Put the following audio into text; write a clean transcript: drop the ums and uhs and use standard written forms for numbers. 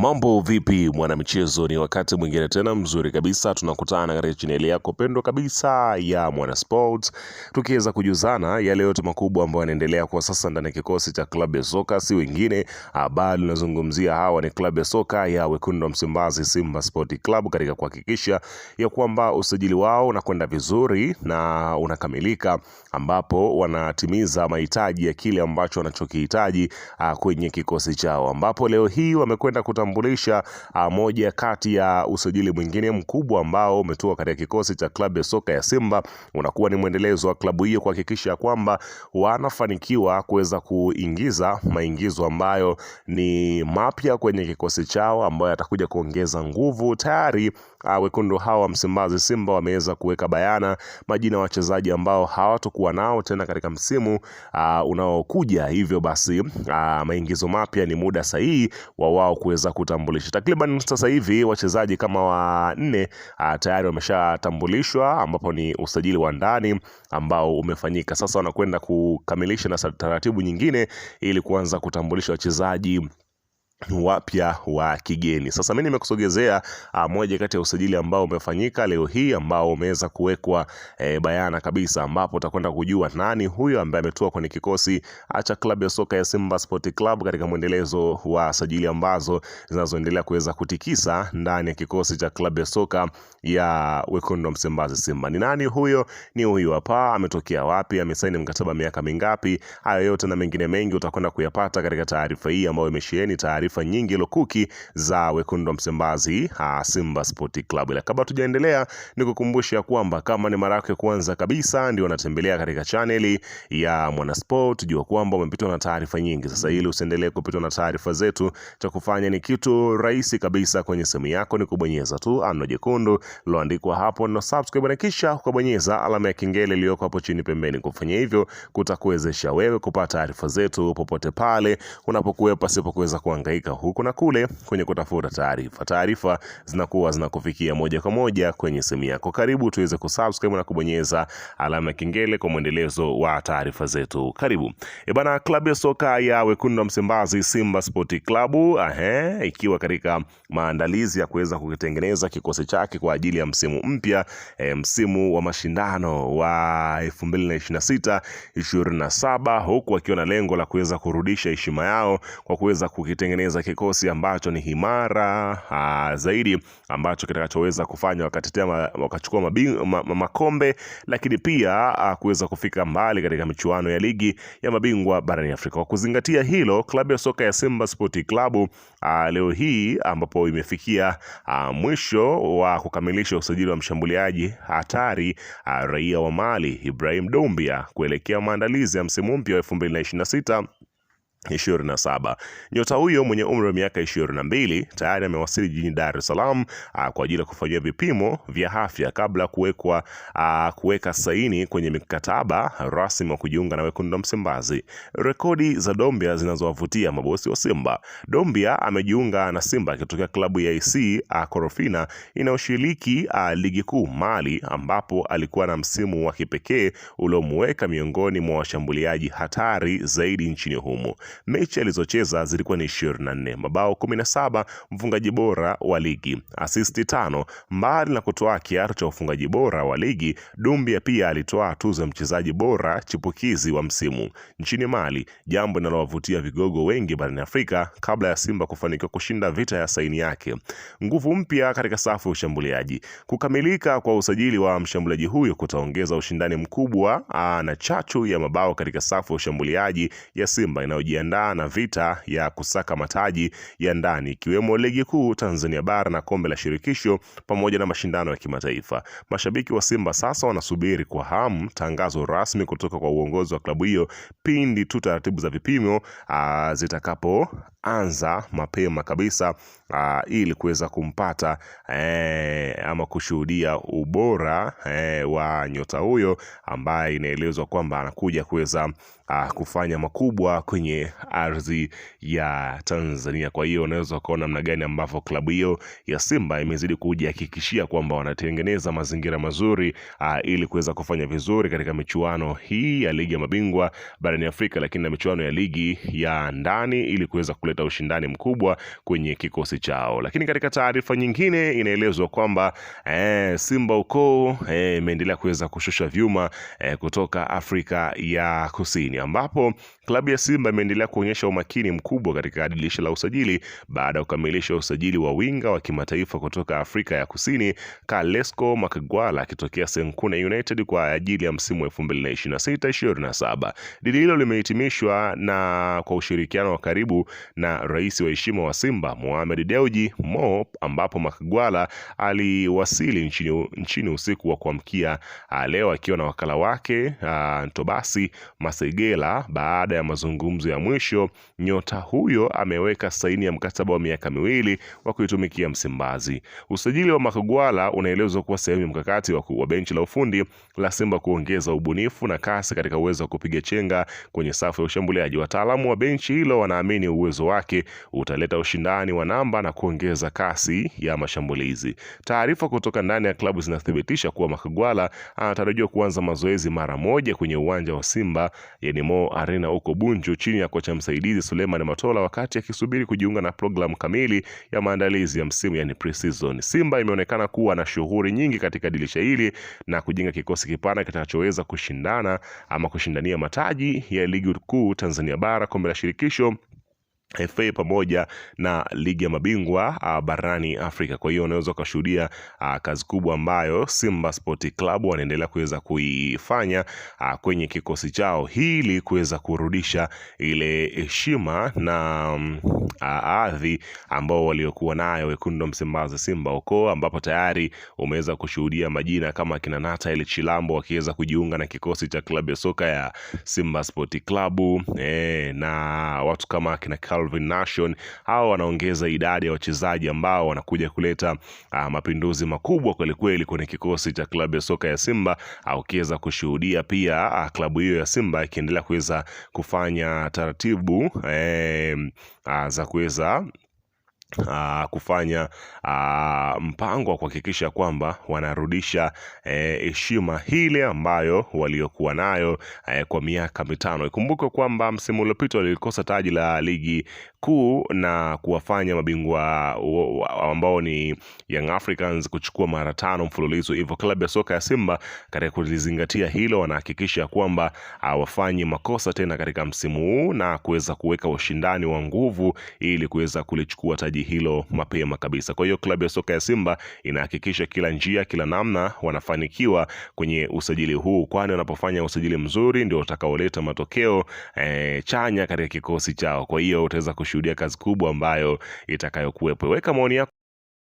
Mambo vipi mwanamichezo, ni wakati mwingine tena mzuri kabisa tunakutana katika chaneli yako pendwa kabisa ya Mwana Sports, tukiweza kujuzana yale yote makubwa ambayo yanaendelea kwa sasa ndani ya kikosi cha klabu ya soka. Si wengine bali tunazungumzia hawa ni klabu ya soka ya Wekundu wa Msimbazi, Simba Sport Club, katika kuhakikisha ya kwamba usajili wao unakwenda vizuri na unakamilika, ambapo wanatimiza mahitaji ya kile ambacho wanachokihitaji kwenye kikosi chao, ambapo leo hii wamekwenda kutambulisha moja kati ya usajili mwingine mkubwa ambao umetoka katika kikosi cha klabu ya soka ya Simba. Unakuwa ni mwendelezo wa klabu hiyo kuhakikisha kwamba wanafanikiwa kuweza kuingiza maingizo ambayo ni mapya kwenye kikosi chao, ambayo atakuja kuongeza nguvu. Tayari wekundu hawa Msimbazi Simba wameweza kuweka bayana majina ya wachezaji ambao hawatakuwa nao tena katika msimu unaokuja. Hivyo basi maingizo mapya ni muda sahihi wa wao kuweza kutambulisha. Takriban sasa hivi wachezaji kama wanne tayari wameshatambulishwa, ambapo ni usajili wa ndani ambao umefanyika. Sasa wanakwenda kukamilisha na taratibu nyingine ili kuanza kutambulisha wachezaji wapya wa kigeni. Sasa mimi nimekusogezea moja kati ya usajili ambao umefanyika leo hii, ambao umeweza kuwekwa bayana kabisa, ambapo utakwenda kujua nani huyo ambaye ametoka kwenye kikosi cha klabu ya soka ya Simba Sport Club katika mwendelezo wa sajili ambazo zinazoendelea kuweza kutikisa ndani ya kikosi cha klabu ya soka ya Wekundu wa Msimbazi Simba. Ni nani huyo? Ni huyo hapa. Ametokea wapi? Amesaini mkataba miaka mingapi? Hayo yote na mengine mengi utakwenda kuyapata katika taarifa hii ambayo imesheheni taarifa nyingi lokuki za Wekundu wa Msimbazi Simba Sport Club. Ila kabla tujaendelea, nikukumbusha kwamba kama ni mara yako ya kwanza kabisa ndio unatembelea katika chaneli ya Mwana Sport, jua kwamba umepitwa na taarifa nyingi. Sasa ili usiendelee kupitwa na taarifa zetu, cha kufanya ni kitu rahisi kabisa. Kwenye simu yako ni kubonyeza tu ano jekundu liloandikwa hapo na subscribe, na kisha ukabonyeza alama ya kengele iliyoko hapo chini pembeni. Kufanya hivyo kutakuwezesha wewe kupata taarifa zetu popote pale unapokuwa, pasipo kuweza kuhangaika huku na kule kwenye kutafuta taarifa. Taarifa zinakuwa zinakufikia moja kwa moja kwenye simu yako. Karibu tuweze kusubscribe na kubonyeza alama ya kengele kwa mwendelezo wa taarifa zetu. Karibu. Bana, klabu ya soka ya Wekundu wa Msimbazi Simba Sport Club ikiwa katika maandalizi ya kuweza kukitengeneza kikosi chake kwa ajili ya msimu mpya, msimu wa mashindano wa 2026-27, huku wakiwa na lengo la kuweza kurudisha heshima yao kwa kuweza kukitengeneza kikosi ambacho ni himara zaidi, ambacho kitakachoweza kufanya wakachukua makombe, lakini pia kuweza kufika mbali katika michuano ya ligi ya mabingwa barani Afrika. Kwa kuzingatia hilo, klabu ya soka ya Simba Sport Club leo hii, ambapo imefikia mwisho wa kukamilisha usajili wa mshambuliaji hatari raia wa Mali Ibrahim Doumbia kuelekea maandalizi ya msimu mpya wa 2026-27. Nyota huyo mwenye umri wa miaka 22 tayari amewasili jijini Dar es Salaam kwa ajili ya kufanyia vipimo vya afya kabla kuweka saini kwenye mikataba rasmi wa kujiunga na Wekundu wa Msimbazi. Rekodi za Doumbia zinazowavutia mabosi wa Simba. Doumbia amejiunga na Simba akitokea klabu ya AC Korofina inayoshiriki ligi kuu Mali, ambapo alikuwa na msimu wa kipekee uliomweka miongoni mwa washambuliaji hatari zaidi nchini humo. Mechi alizocheza zilikuwa ni 24, mabao 17, mfungaji bora wa ligi, asisti 5. Mbali na kutoa kiatu cha ufungaji bora wa ligi, Doumbia pia alitoa tuzo ya mchezaji bora chipukizi wa msimu nchini Mali, jambo linalowavutia vigogo wengi barani Afrika kabla ya Simba kufanikiwa kushinda vita ya saini yake. Nguvu mpya katika safu ya ushambuliaji. Kukamilika kwa usajili wa mshambuliaji huyo kutaongeza ushindani mkubwa na chachu ya mabao katika safu ya ushambuliaji ya Simba inayojiandaa na vita ya kusaka mataji ya ndani, ikiwemo ligi kuu Tanzania bara na kombe la shirikisho pamoja na mashindano ya kimataifa. Mashabiki wa Simba sasa wanasubiri kwa hamu tangazo rasmi kutoka kwa uongozi wa klabu hiyo pindi tu taratibu za vipimo zitakapoanza mapema kabisa, ili kuweza kumpata ama kushuhudia ubora wa nyota huyo ambaye inaelezwa kwamba anakuja kuweza kufanya makubwa kwenye ardhi ya Tanzania. Kwa hiyo unaweza kuona namna gani ambavyo klabu hiyo ya Simba imezidi kujihakikishia kwamba wanatengeneza mazingira mazuri ili kuweza kufanya vizuri katika michuano hii ya ligi ya mabingwa barani Afrika, lakini na michuano ya ligi ya ndani ili kuweza kuleta ushindani mkubwa kwenye kikosi chao. Lakini katika taarifa nyingine inaelezwa kwamba Simba huko imeendelea kuweza kushusha vyuma kutoka Afrika ya Kusini, ambapo klabu ya Simba imeendelea kuonyesha umakini mkubwa katika dirisha la usajili baada ya kukamilisha usajili wa winga wa kimataifa kutoka Afrika ya Kusini Kalesko Makagwala akitokea Senkune United kwa ajili ya msimu wa 2026-27. Dili hilo limehitimishwa na kwa ushirikiano wa karibu na rais wa heshima wa Simba Mohamed Dewji Mo, ambapo Makagwala aliwasili nchini usiku wa kuamkia leo akiwa na wakala wake Ntobasi Masegela. Baada ya mazungumzo ya mwisho, nyota huyo ameweka saini ya mkataba wa miaka 2 wa kuitumikia Msimbazi. Usajili wa Makagwala unaelezwa kuwa sehemu ya mkakati wa benchi la ufundi la Simba kuongeza ubunifu na kasi katika uwezo wa kupiga chenga kwenye safu ya ushambuliaji. Wataalamu wa benchi hilo wanaamini uwezo wake utaleta ushindani wa namba na kuongeza kasi ya mashambulizi. Taarifa kutoka ndani ya klabu zinathibitisha kuwa Makagwala anatarajiwa kuanza mazoezi mara moja kwenye uwanja wa Simba yani Mo Arena huko Bunju chini ya kocha msaidizi Suleiman Matola, wakati akisubiri kujiunga na programu kamili ya maandalizi ya msimu yani pre-season. Simba imeonekana kuwa na shughuli nyingi katika dirisha hili na kujenga kikosi kipana kitachoweza kushindana ama kushindania mataji ya ligi kuu Tanzania bara, kombe la shirikisho, FA pamoja na ligi ya mabingwa barani Afrika. Kwa hiyo unaweza kushuhudia kazi kubwa ambayo Simba Sport Club wanaendelea kuweza kuifanya kwenye kikosi chao ili kuweza kurudisha ile heshima na adhi ambao waliokuwa nayo wekundu Msimbazi Simba huko, ambapo tayari umeweza kushuhudia majina kama kina Nathaniel Chilambo wakiweza kujiunga na kikosi cha klabu ya soka ya Simba Sport Club na watu kama kina Calvin Nation. Hao wanaongeza idadi ya wachezaji ambao wanakuja kuleta mapinduzi makubwa kweli kweli kwenye kikosi cha klabu ya soka ya Simba, au kiweza kushuhudia pia klabu hiyo ya Simba ikiendelea kuweza kufanya taratibu za kuweza kufanya mpango wa kuhakikisha kwamba wanarudisha heshima ile ambayo waliokuwa nayo kwa miaka 5. Ikumbuke kwamba msimu uliopita walikosa taji la ligi kuu na kuwafanya mabingwa ambao ni Young Africans kuchukua mara 5 mfululizo. Hivyo klabu ya soka ya Simba katika kulizingatia hilo wanahakikisha kwamba wafanye makosa tena katika msimu huu na kuweza kuweka ushindani wa nguvu ili kuweza kulichukua taji hilo mapema kabisa. Kwa hiyo klabu ya soka ya Simba inahakikisha kila njia, kila namna wanafanikiwa kwenye usajili huu, kwani wanapofanya usajili mzuri ndio utakaoleta matokeo chanya katika kikosi chao. Kwa hiyo utaweza kushuhudia kazi kubwa ambayo itakayokuwepo. Weka maoni yako